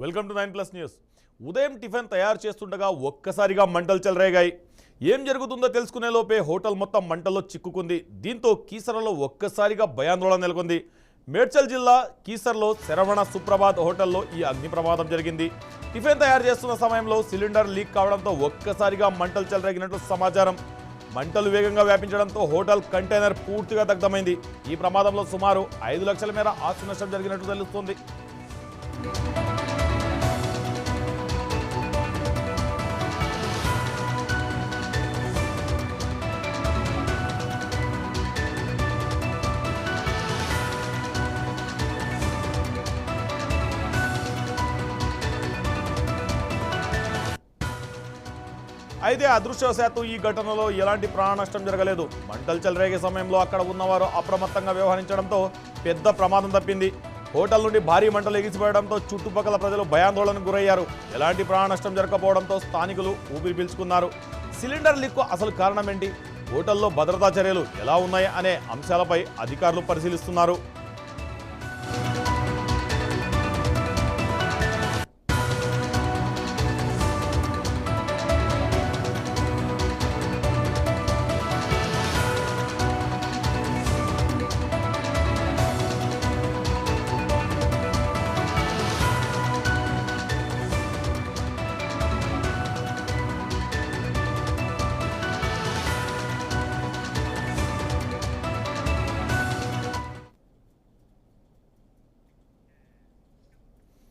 Welcome to 9+ news. ఉదయం tiffin తయారు చేస్తుండగా ఒక్కసారిగా మంటలు చెలరేగాయి. ఏం జరుగుతుందో తెలుసుకునే లోపే హోటల్ మొత్తం మంటల్లో చిక్కుకుంది. దీంతో కీసరలో ఒక్కసారిగా భయాందోళన నెలకొంది. మేడ్చల్ జిల్లా కీసర్లో శరవణ సుప్రభాత్ హోటల్లో ఈ అగ్ని ప్రమాదం జరిగింది. టిఫిన్ తయారు చేస్తున్న సమయంలో సిలిండర్ లీక్ కావడంతో ఒక్కసారిగా మంటలు చెలరేగినట్లు సమాచారం. మంటలు వేగంగా వ్యాపించడంతో హోటల్ కంటైనర్ పూర్తిగా దగ్ధమైంది. ఈ ప్రమాదంలో సుమారు 5 లక్షల మేర ఆస్తి నష్టం జరిగినట్లు తెలుస్తోంది. అయితే అదృష్టవశాత్తు ఈ ఘటనలో ఎలాంటి ప్రాణ నష్టం జరగలేదు. మంటలు చెలరేగే సమయంలో అక్కడ ఉన్నవారు అప్రమత్తంగా వ్యవహరించడంతో పెద్ద ప్రమాదం తప్పింది. హోటల్ నుండి భారీ మంటలు ఎగిసిపోవడంతో చుట్టుపక్కల ప్రజలు భయాందోళనకు గురయ్యారు. ఎలాంటి ప్రాణ నష్టం జరగకపోవడంతో స్థానికులు ఊపిరి పీల్చుకున్నారు. సిలిండర్ లీక్కు అసలు కారణం ఏంటి, హోటల్లో భద్రతా చర్యలు ఎలా ఉన్నాయి అనే అంశాలపై అధికారులు పరిశీలిస్తున్నారు.